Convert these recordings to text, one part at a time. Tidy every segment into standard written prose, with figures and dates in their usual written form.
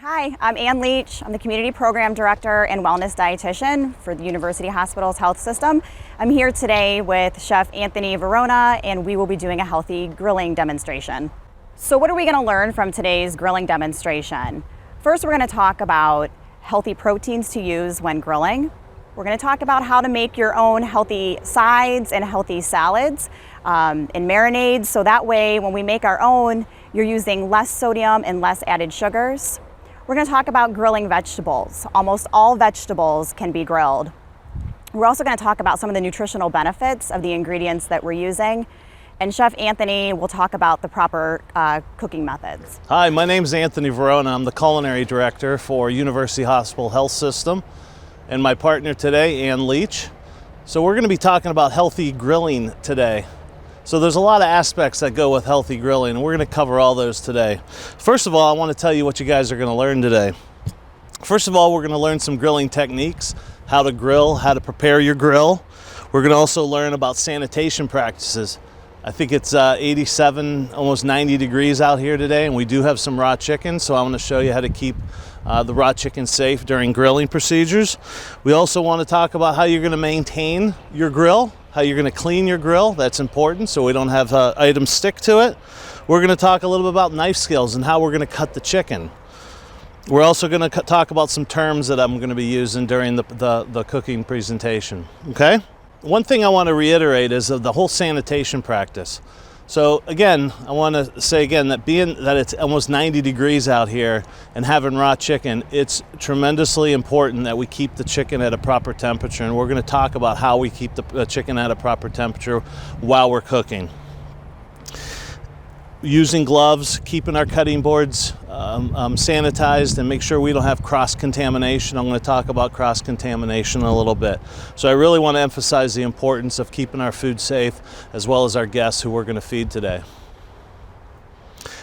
Hi, I'm Ann Leach. I'm the Community Program Director and Wellness Dietitian for the University Hospital's Health System. I'm here today with Chef Anthony Verona, and we will be doing a healthy grilling demonstration. So what are we going to learn from today's grilling demonstration? First, we're going to talk about healthy proteins to use when grilling. We're going to talk about how to make your own healthy sides and healthy salads and marinades, so that way when we make our own, you're using less sodium and less added sugars. We're going to talk about grilling vegetables. Almost all vegetables can be grilled. We're also going to talk about some of the nutritional benefits of the ingredients that we're using. And Chef Anthony will talk about the proper cooking methods. Hi, my name is Anthony Verona. I'm the Culinary Director for University Hospital Health System. And my partner today, Ann Leach. So we're going to be talking about healthy grilling today. So there's a lot of aspects that go with healthy grilling, and we're going to cover all those today. First of all, I want to tell you what you guys are going to learn today. First of all, we're going to learn some grilling techniques, how to grill, how to prepare your grill. We're going to also learn about sanitation practices. I think it's 87, almost 90 degrees out here today, and we do have some raw chicken, so I want to show you how to keep the raw chicken safe during grilling procedures. We also want to talk about how you're going to maintain your grill, how you're going to clean your grill. That's important so we don't have items stick to it. We're going to talk a little bit about knife skills and how we're going to cut the chicken. We're also going to talk about some terms that I'm going to be using during the cooking presentation. Okay? One thing I want to reiterate is the whole sanitation practice. So again, I want to say again that being that it's almost 90 degrees out here and having raw chicken, it's tremendously important that we keep the chicken at a proper temperature, and we're going to talk about how we keep the chicken at a proper temperature while we're cooking. Using gloves, keeping our cutting boards sanitized, and make sure we don't have cross-contamination. I'm going to talk about cross-contamination in a little bit. So I really want to emphasize the importance of keeping our food safe as well as our guests who we're going to feed today.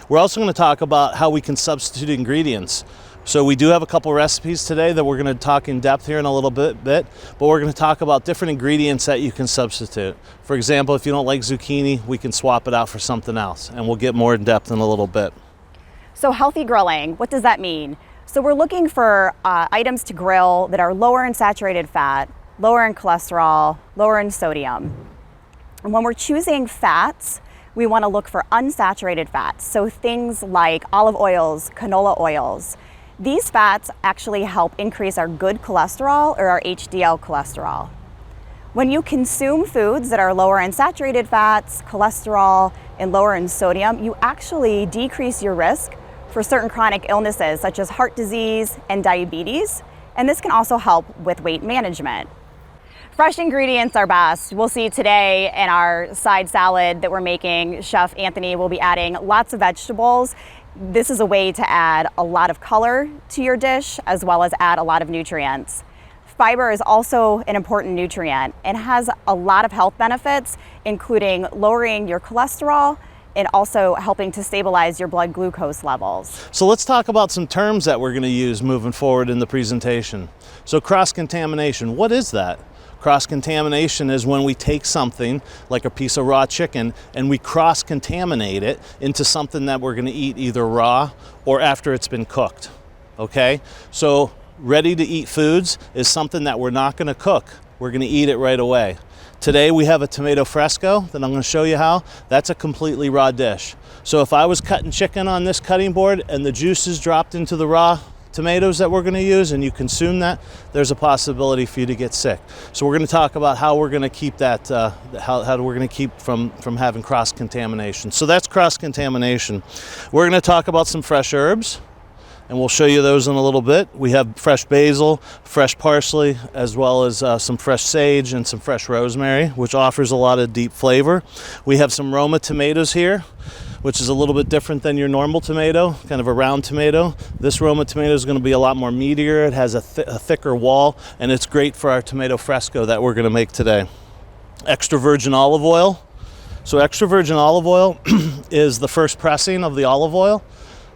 We're also going to talk about how we can substitute ingredients. So we do have a couple recipes today that we're going to talk in depth here in a little bit, but we're going to talk about different ingredients that you can substitute. For example, if you don't like zucchini, we can swap it out for something else, and we'll get more in depth in a little bit. So healthy grilling, what does that mean? So we're looking for items to grill that are lower in saturated fat, lower in cholesterol, lower in sodium. And when we're choosing fats, we want to look for unsaturated fats. So things like olive oils, canola oils. These fats actually help increase our good cholesterol, or our HDL cholesterol. When you consume foods that are lower in saturated fats, cholesterol, and lower in sodium, you actually decrease your risk for certain chronic illnesses such as heart disease and diabetes, and this can also help with weight management. Fresh ingredients are best. We'll see today in our side salad that we're making, Chef Anthony will be adding lots of vegetables. This is a way to add a lot of color to your dish as well as add a lot of nutrients. Fiber is also an important nutrient and has a lot of health benefits, including lowering your cholesterol and also helping to stabilize your blood glucose levels. So let's talk about some terms that we're going to use moving forward in the presentation. So cross-contamination, what is that? Cross-contamination is when we take something like a piece of raw chicken and we cross-contaminate it into something that we're going to eat either raw or after it's been cooked. Okay? So ready-to-eat foods is something that we're not going to cook. We're going to eat it right away. Today we have a tomato fresco that I'm going to show you how. That's a completely raw dish. So if I was cutting chicken on this cutting board and the juices dropped into the raw tomatoes that we're going to use and you consume that, there's a possibility for you to get sick. So we're going to talk about how we're going to keep that, how we're going to keep from having cross-contamination. So that's cross-contamination. We're going to talk about some fresh herbs, and we'll show you those in a little bit. We have fresh basil, fresh parsley, as well as some fresh sage and some fresh rosemary, which offers a lot of deep flavor. We have some Roma tomatoes here, which is a little bit different than your normal tomato, kind of a round tomato. This Roma tomato is going to be a lot more meatier. It has a thicker wall, and it's great for our tomato fresco that we're going to make today. Extra virgin olive oil. So extra virgin olive oil is the first pressing of the olive oil.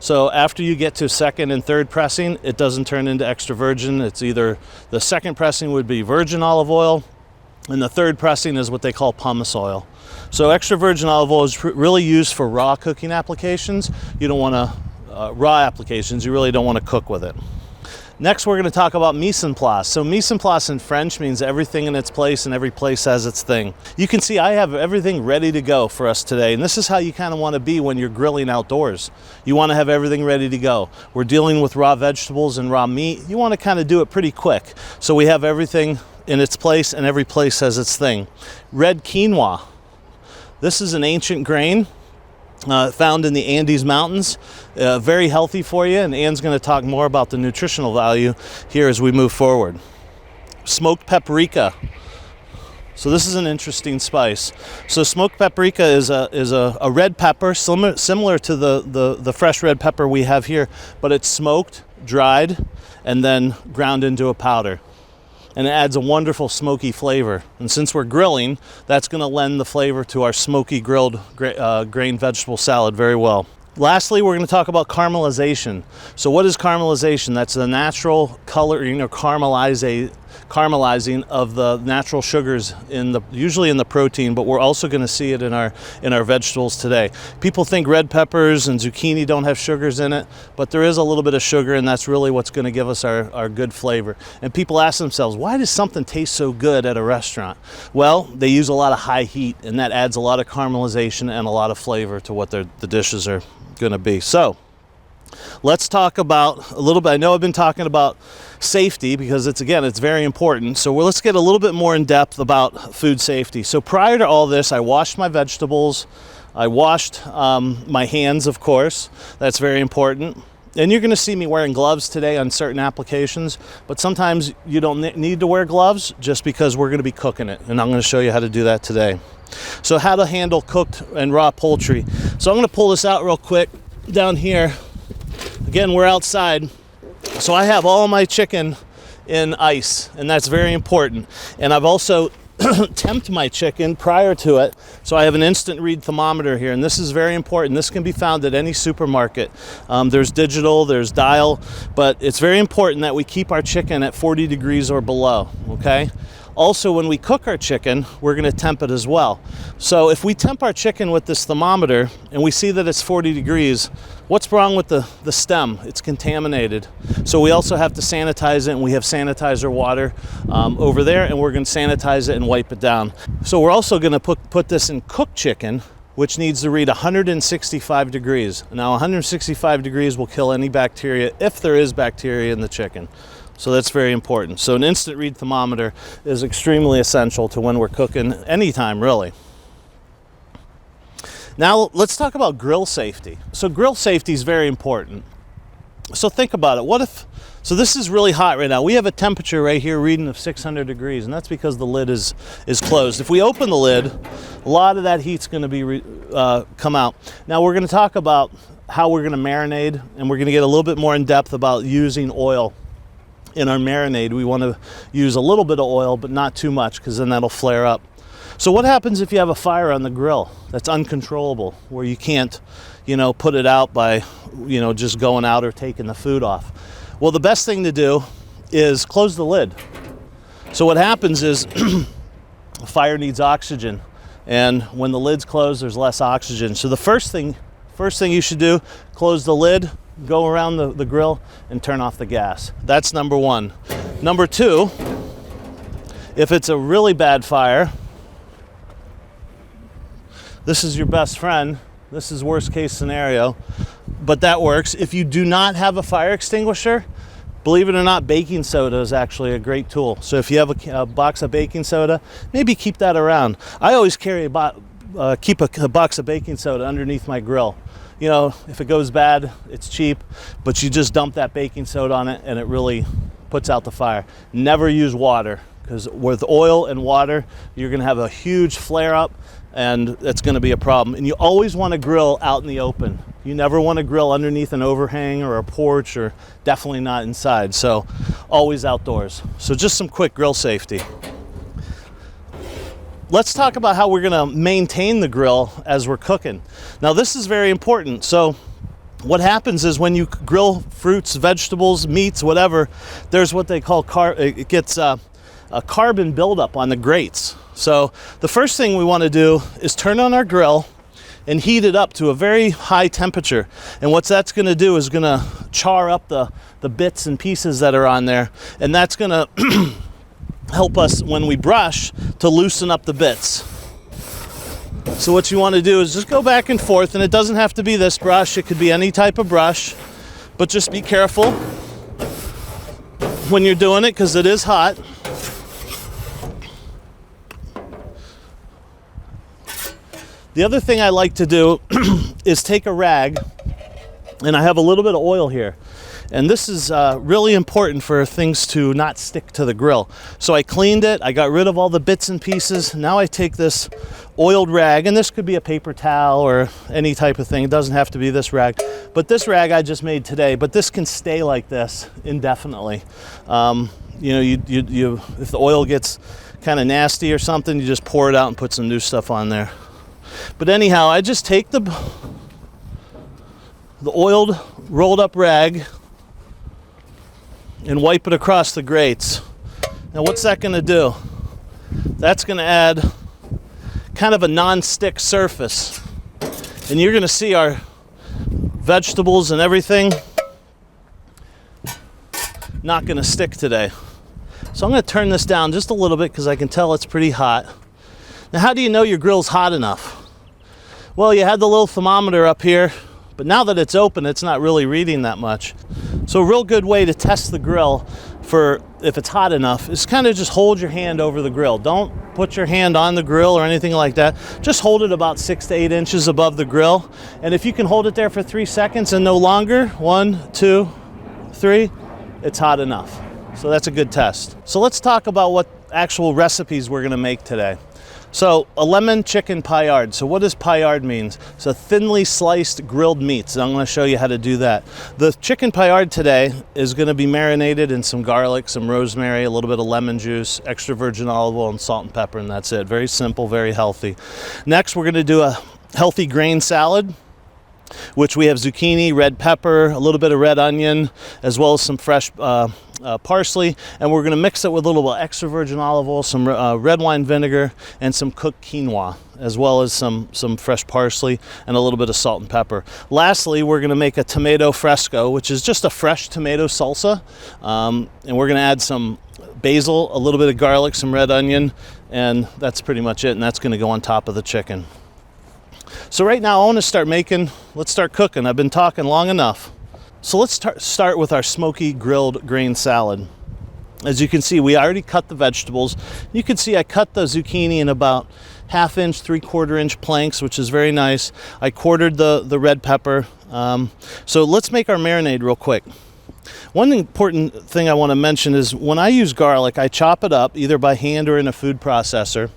So after you get to second and third pressing, it doesn't turn into extra virgin. It's either the second pressing would be virgin olive oil, and the third pressing is what they call pumice oil. So extra virgin olive oil is really used for raw cooking applications. You don't want to raw applications. You really don't want to cook with it. Next, we're going to talk about mise en place. So mise en place in French means everything in its place and every place has its thing. You can see I have everything ready to go for us today. And this is how you kind of want to be when you're grilling outdoors. You want to have everything ready to go. We're dealing with raw vegetables and raw meat. You want to kind of do it pretty quick. So we have everything in its place and every place has its thing. Red quinoa. This is an ancient grain. Found in the Andes Mountains, very healthy for you, and Anne's going to talk more about the nutritional value here as we move forward. Smoked paprika. So this is an interesting spice. So smoked paprika is a red pepper, similar to the fresh red pepper we have here, but it's smoked, dried, and then ground into a powder. And it adds a wonderful smoky flavor. And since we're grilling, that's going to lend the flavor to our smoky grilled grain vegetable salad very well. Lastly, we're going to talk about caramelization. So what is caramelization? That's the natural coloring or caramelizing of the natural sugars usually in the protein, but we're also going to see it in our vegetables today. People think red peppers and zucchini don't have sugars in it, but there is a little bit of sugar, and that's really what's going to give us our good flavor. And people ask themselves, why does something taste so good at a restaurant? Well, they use a lot of high heat, and that adds a lot of caramelization and a lot of flavor to what the dishes are going to be. So let's talk about a little bit. I know I've been talking about safety because it's very important. So let's get a little bit more in depth about food safety. So prior to all this, I washed my vegetables. I washed my hands, of course. That's very important. And you're going to see me wearing gloves today on certain applications, but sometimes you don't need to wear gloves just because we're going to be cooking it. And I'm going to show you how to do that today. So how to handle cooked and raw poultry. So I'm going to pull this out real quick down here. Again, we're outside. So I have all my chicken in ice, and that's very important. And I've also temped my chicken prior to it. So I have an instant read thermometer here, and this is very important. This can be found at any supermarket. There's digital, there's dial, but it's very important that we keep our chicken at 40 degrees or below, okay? Also, when we cook our chicken, we're going to temp it as well. So if we temp our chicken with this thermometer and we see that it's 40 degrees, what's wrong with the stem? It's contaminated. So we also have to sanitize it, and we have sanitizer water over there, and we're going to sanitize it and wipe it down. So we're also going to put this in cooked chicken, which needs to read 165 degrees. Now 165 degrees will kill any bacteria if there is bacteria in the chicken. So that's very important. So an instant read thermometer is extremely essential to when we're cooking anytime, really. Now let's talk about grill safety. So grill safety is very important. So think about it. So this is really hot right now. We have a temperature right here reading of 600 degrees, and that's because the lid is closed. If we open the lid, a lot of that heat's going to be come out. Now we're going to talk about how we're going to marinate, and we're going to get a little bit more in depth about using oil. In our marinade, we want to use a little bit of oil, but not too much, because then that'll flare up. So what happens if you have a fire on the grill that's uncontrollable, where you can't, put it out by, just going out or taking the food off? Well, the best thing to do is close the lid. So what happens is a fire needs oxygen, and when the lid's closed, there's less oxygen. So the first thing you should do, close the lid, go around the grill, and turn off the gas. That's number one. Number two, if it's a really bad fire, this is your best friend. This is worst case scenario, but that works. If you do not have a fire extinguisher, believe it or not, baking soda is actually a great tool. So if you have a box of baking soda, maybe keep that around. I always carry keep a box of baking soda underneath my grill. If it goes bad, it's cheap, but you just dump that baking soda on it and it really puts out the fire. Never use water, because with oil and water, you're going to have a huge flare up, and that's going to be a problem. And you always want to grill out in the open. You never want to grill underneath an overhang or a porch, or definitely not inside. So always outdoors. So just some quick grill safety. Let's talk about how we're going to maintain the grill as we're cooking. Now this is very important. So what happens is when you grill fruits, vegetables, meats, whatever, there's what they call it gets a carbon buildup on the grates. So the first thing we want to do is turn on our grill, and heat it up to a very high temperature. And what that's going to do is going to char up the bits and pieces that are on there, and that's going to help us when we brush to loosen up the bits. So what you want to do is just go back and forth, and it doesn't have to be this brush, it could be any type of brush, but just be careful when you're doing it because it is hot. The other thing I like to do is take a rag, and I have a little bit of oil here. And this is really important for things to not stick to the grill. So I cleaned it, I got rid of all the bits and pieces. Now I take this oiled rag, and this could be a paper towel or any type of thing. It doesn't have to be this rag. But this rag I just made today, but this can stay like this indefinitely. You know, if the oil gets kind of nasty or something, you just pour it out and put some new stuff on there. But anyhow, I just take the oiled, rolled up rag and wipe it across the grates. Now what's that going to do? That's going to add kind of a non-stick surface. And you're going to see our vegetables and everything not going to stick today. So I'm going to turn this down just a little bit because I can tell it's pretty hot. Now how do you know your grill's hot enough? Well, you had the little thermometer up here, but now that it's open, it's not really reading that much. So a real good way to test the grill for if it's hot enough is kind of just hold your hand over the grill. Don't put your hand on the grill or anything like that. Just hold it about 6 to 8 inches above the grill. And if you can hold it there for 3 seconds and no longer, 1, 2, 3, it's hot enough. So that's a good test. So let's talk about what actual recipes we're going to make today. So a lemon chicken paillard. So what does paillard mean? So thinly sliced grilled meats. And I'm going to show you how to do that. The chicken paillard today is going to be marinated in some garlic, some rosemary, a little bit of lemon juice, extra virgin olive oil, and salt and pepper, and that's it. Very simple, very healthy. Next, we're going to do a healthy grain salad, which we have zucchini, red pepper, a little bit of red onion, as well as some fresh parsley, and we're going to mix it with a little extra virgin olive oil, some red wine vinegar, and some cooked quinoa, as well as some fresh parsley and a little bit of salt and pepper. Lastly, we're going to make a tomato fresco, which is just a fresh tomato salsa, and we're going to add some basil, a little bit of garlic, some red onion, and that's pretty much it, and that's going to go on top of the chicken. So right now I want to let's start cooking. I've been talking long enough. So let's start with our smoky grilled grain salad. As you can see, we already cut the vegetables. You can see I cut the zucchini in about 1/2 inch, 3/4 inch planks, which is very nice. I quartered the red pepper. So let's make our marinade real quick. One important thing I want to mention is when I use garlic, I chop it up either by hand or in a food processor.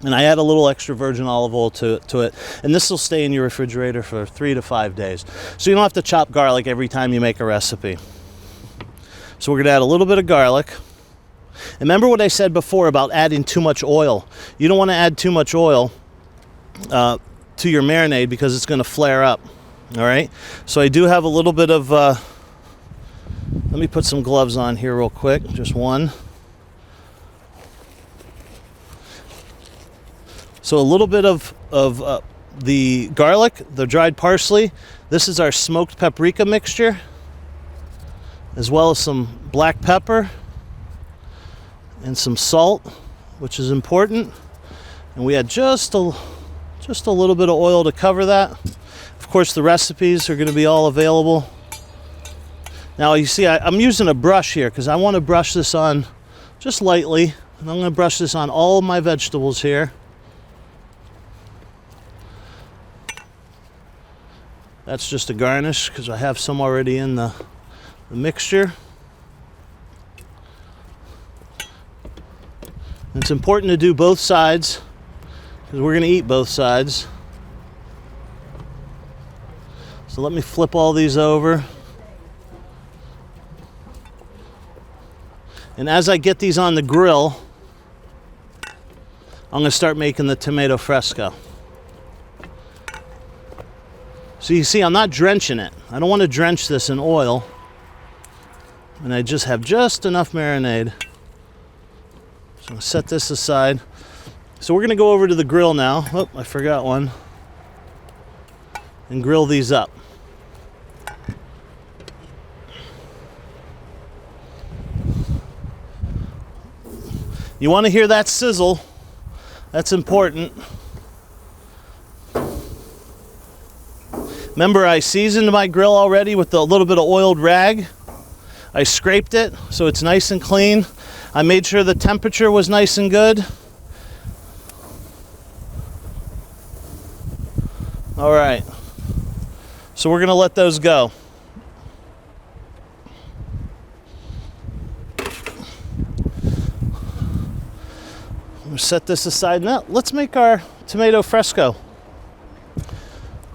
And I add a little extra virgin olive oil to it. And this will stay in your refrigerator for 3 to 5 days. So you don't have to chop garlic every time you make a recipe. So we're going to add a little bit of garlic. And remember what I said before about adding too much oil. You don't want to add too much oil to your marinade because it's going to flare up. All right? So I do have a little bit of... let me put some gloves on here real quick. Just one. So a little bit of the garlic, the dried parsley. This is our smoked paprika mixture, as well as some black pepper and some salt, which is important. And we add just a little bit of oil to cover that. Of course, the recipes are going to be all available. Now you see I'm using a brush here because I want to brush this on just lightly. And I'm going to brush this on all of my vegetables here. That's just a garnish because I have some already in the mixture. And it's important to do both sides because we're going to eat both sides. So let me flip all these over. And as I get these on the grill, I'm going to start making the tomato fresco. So you see, I'm not drenching it. I don't want to drench this in oil. And I just have just enough marinade. So I'll set this aside. So we're going to go over to the grill now. Oh, I forgot one. and grill these up. You want to hear that sizzle. That's important. Remember, I seasoned my grill already with a little bit of oiled rag. I scraped it so it's nice and clean. I made sure the temperature was nice and good. All right, so we're gonna let those go. We'll set this aside now. Let's make our tomato fresco.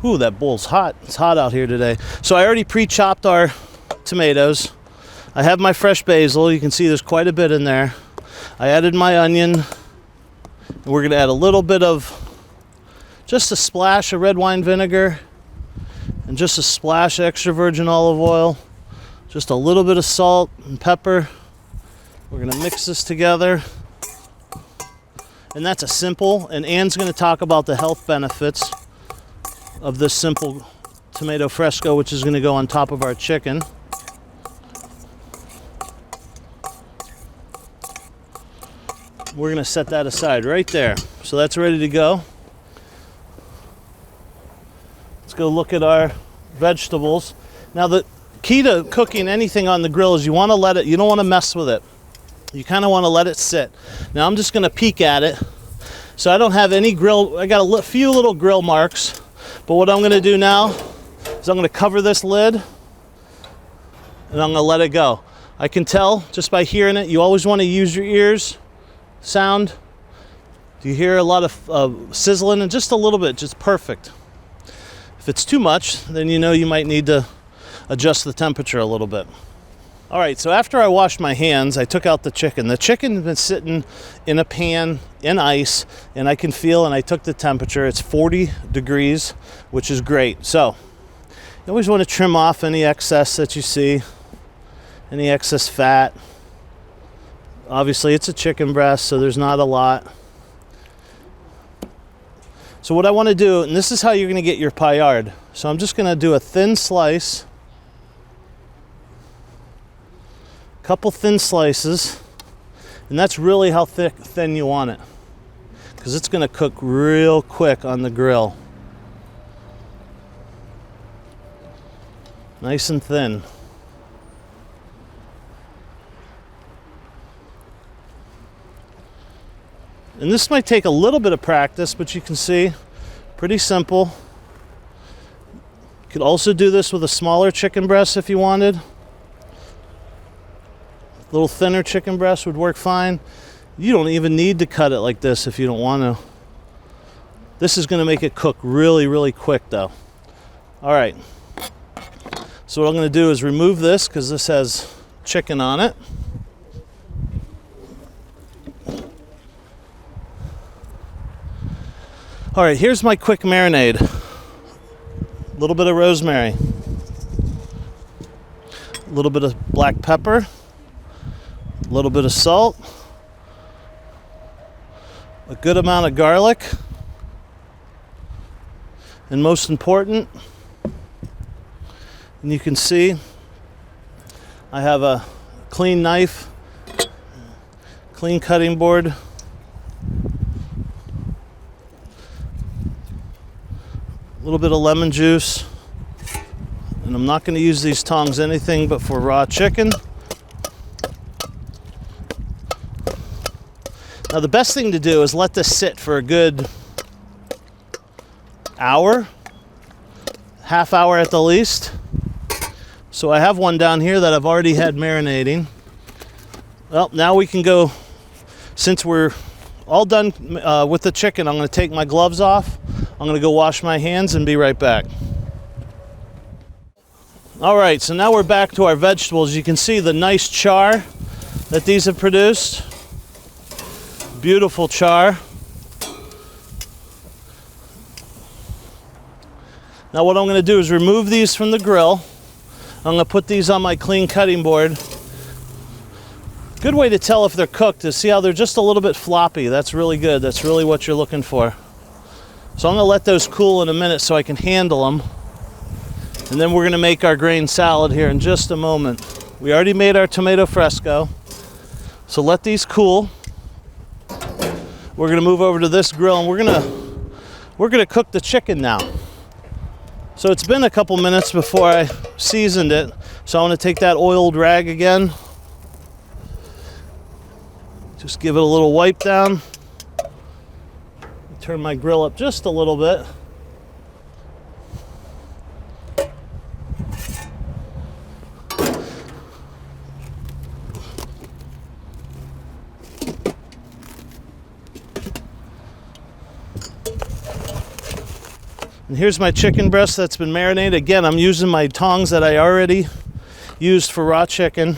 Ooh, that bowl's hot. It's hot out here today. So I already pre-chopped our tomatoes. I have my fresh basil. You can see there's quite a bit in there. I added my onion. And we're gonna add a little bit of, just a splash of red wine vinegar and just a splash of extra virgin olive oil. Just a little bit of salt and pepper. We're gonna mix this together. And that's a simple, and Anne's gonna talk about the health benefits of this simple tomato fresco, which is going to go on top of our chicken. We're going to set that aside right there. So that's ready to go. Let's go look at our vegetables. Now the key to cooking anything on the grill is you want to let it, you don't want to mess with it. You kind of want to let it sit. Now I'm just going to peek at it. So I don't have any grill, I got a few little grill marks. But what I'm going to do now is I'm going to cover this lid and I'm going to let it go. I can tell just by hearing it. You always want to use your ears. Sound. You hear a lot of sizzling and just a little bit, just perfect. If it's too much, then you know you might need to adjust the temperature a little bit. All right, so after I washed my hands, I took out the chicken. The chicken has been sitting in a pan in ice, and I can feel, and I took the temperature. It's 40 degrees, which is great. So you always want to trim off any excess that you see, any excess fat. Obviously, it's a chicken breast, so there's not a lot. So what I want to do, and this is how you're going to get your paillard. So I'm just going to do a thin slice. Couple thin slices, and that's really how thin you want it, because it's going to cook real quick on the grill. Nice and thin. And this might take a little bit of practice, but you can see, pretty simple. You could also do this with a smaller chicken breast if you wanted. A little thinner chicken breast would work fine. You don't even need to cut it like this if you don't want to. This is going to make it cook really, really quick though. All right. So what I'm going to do is remove this because this has chicken on it. All right, here's my quick marinade. A little bit of rosemary. A little bit of black pepper. A little bit of salt, a good amount of garlic, and most important, and you can see I have a clean knife, clean cutting board, a little bit of lemon juice, and I'm not going to use these tongs anything but for raw chicken. Now the best thing to do is let this sit for a good hour, half hour at the least. So I have one down here that I've already had marinating. Well, now we can go, since we're all done with the chicken, I'm going to take my gloves off. I'm going to go wash my hands and be right back. All right, so now we're back to our vegetables. You can see the nice char that these have produced. Beautiful char. Now what I'm going to do is remove these from the grill. I'm going to put these on my clean cutting board. Good way to tell if they're cooked is see how they're just a little bit floppy. That's really good. That's really what you're looking for. So I'm going to let those cool in a minute so I can handle them. And then we're gonna make our grain salad here in just a moment. We already made our tomato fresco, so let these cool. We're gonna move over to this grill and we're gonna cook the chicken now. So it's been a couple minutes before I seasoned it, so I want to take that oiled rag again. Just give it a little wipe down. Turn my grill up just a little bit. And here's my chicken breast that's been marinated. Again, I'm using my tongs that I already used for raw chicken.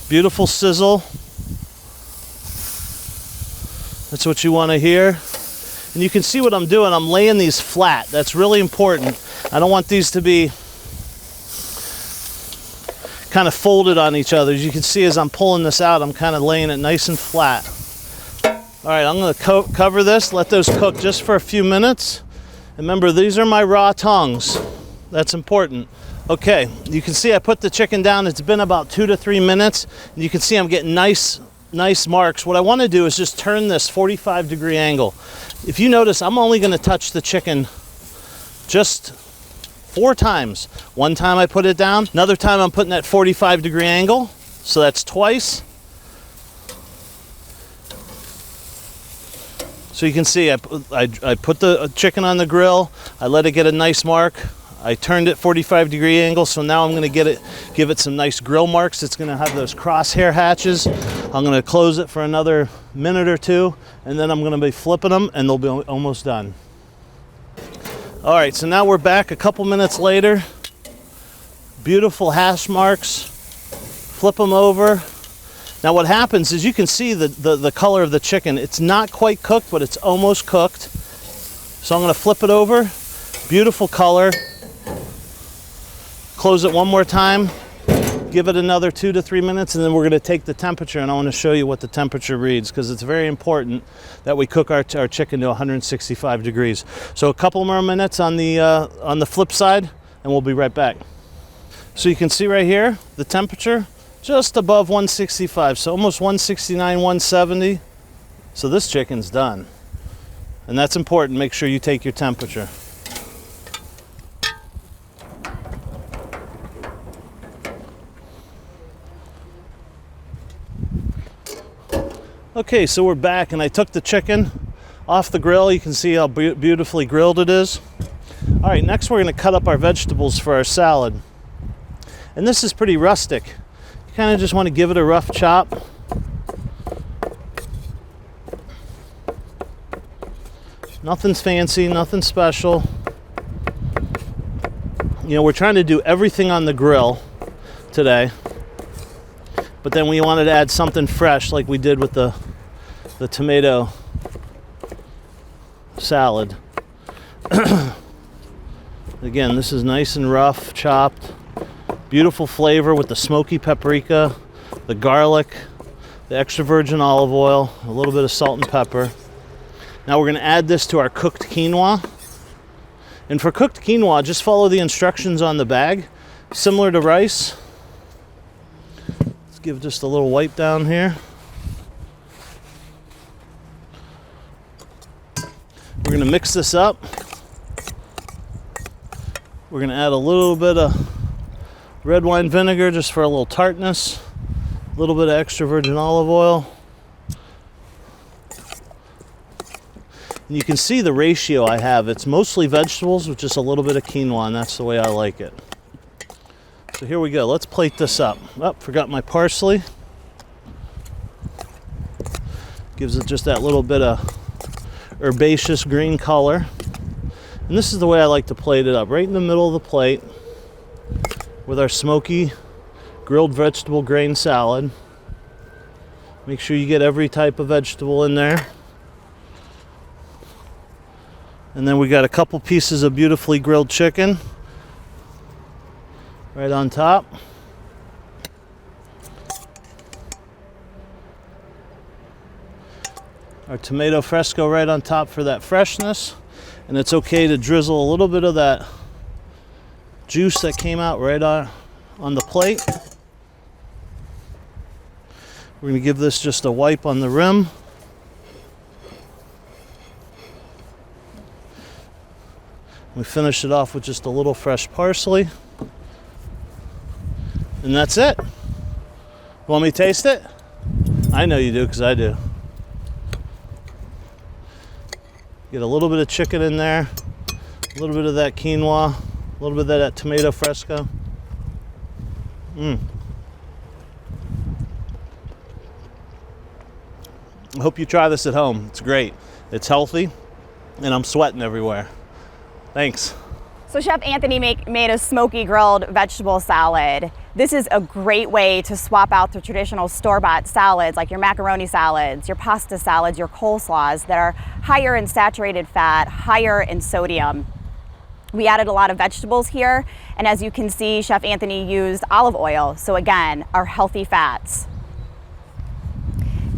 Beautiful sizzle. That's what you want to hear. And you can see what I'm doing. I'm laying these flat. That's really important. I don't want these to be kind of folded on each other. As you can see, as I'm pulling this out, I'm kind of laying it nice and flat. All right, I'm going to cover this, let those cook just for a few minutes. Remember, these are my raw tongs. That's important. Okay, you can see I put the chicken down. It's been about 2 to 3 minutes. And you can see I'm getting nice marks. What I want to do is just turn this 45-degree angle. If you notice, I'm only going to touch the chicken just 4 times. One time I put it down. Another time I'm putting that 45-degree angle. So that's twice. So you can see I put the chicken on the grill, I let it get a nice mark, I turned it 45-degree angle, so now I'm going to give it some nice grill marks. It's going to have those crosshair hatches. I'm going to close it for another minute or 2, and then I'm going to be flipping them, and they'll be almost done. All right, so now we're back a couple minutes later. Beautiful hash marks. Flip them over. Now what happens is you can see the color of the chicken. It's not quite cooked, but it's almost cooked. So I'm going to flip it over. Beautiful color. Close it one more time. Give it another 2 to 3 minutes, and then we're going to take the temperature, and I want to show you what the temperature reads, because it's very important that we cook our chicken to 165 degrees. So a couple more minutes on the flip side, and we'll be right back. So you can see right here the temperature. Just above 165, so almost 169, 170. So this chicken's done. And that's important, make sure you take your temperature. Okay, so we're back, and I took the chicken off the grill. You can see how beautifully grilled it is. All right, next we're gonna cut up our vegetables for our salad. And this is pretty rustic. Kind of just want to give it a rough chop. Nothing's fancy, nothing special. You know, we're trying to do everything on the grill today, but then we wanted to add something fresh like we did with the tomato salad. Again, this is nice and rough chopped. Beautiful flavor with the smoky paprika, the garlic, the extra virgin olive oil, a little bit of salt and pepper. Now we're going to add this to our cooked quinoa. And for cooked quinoa, just follow the instructions on the bag, similar to rice. Let's give just a little wipe down here. We're going to mix this up. We're going to add a little bit of red wine vinegar just for a little tartness, a little bit of extra virgin olive oil. And you can see the ratio I have. It's mostly vegetables with just a little bit of quinoa, and that's the way I like it. So here we go. Let's plate this up. Oh, forgot my parsley. Gives it just that little bit of herbaceous green color. And this is the way I like to plate it up, right in the middle of the plate, with our smoky grilled vegetable grain salad. Make sure you get every type of vegetable in there. And then we got a couple pieces of beautifully grilled chicken right on top. Our tomato fresco right on top for that freshness. And it's okay to drizzle a little bit of that juice that came out right on the plate. We're going to give this just a wipe on the rim. We finish it off with just a little fresh parsley. And that's it. Want me to taste it? I know you do, because I do. Get a little bit of chicken in there, a little bit of that quinoa, a little bit of that tomato fresco. I hope you try this at home. It's great. It's healthy, and I'm sweating everywhere. Thanks. So Chef Anthony made a smoky grilled vegetable salad. This is a great way to swap out the traditional store-bought salads like your macaroni salads, your pasta salads, your coleslaws that are higher in saturated fat, higher in sodium. We added a lot of vegetables here, and as you can see, Chef Anthony used olive oil, so again, our healthy fats.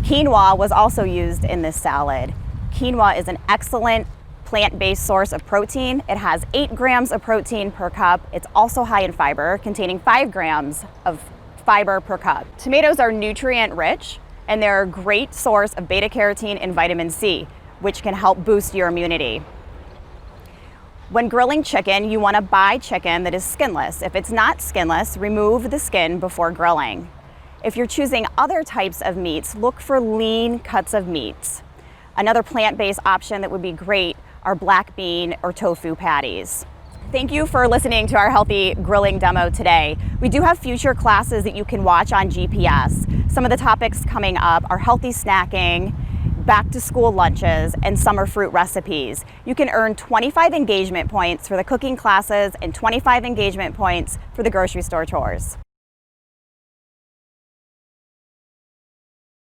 Quinoa was also used in this salad. Quinoa is an excellent plant-based source of protein. It has 8 grams of protein per cup. It's also high in fiber, containing 5 grams of fiber per cup. Tomatoes are nutrient rich, and they're a great source of beta carotene and vitamin C, which can help boost your immunity. When grilling chicken, you want to buy chicken that is skinless. If it's not skinless, remove the skin before grilling. If you're choosing other types of meats, look for lean cuts of meats. Another plant-based option that would be great are black bean or tofu patties. Thank you for listening to our healthy grilling demo today. We do have future classes that you can watch on GPS. Some of the topics coming up are healthy snacking, back to school lunches, and summer fruit recipes. You can earn 25 engagement points for the cooking classes and 25 engagement points for the grocery store tours.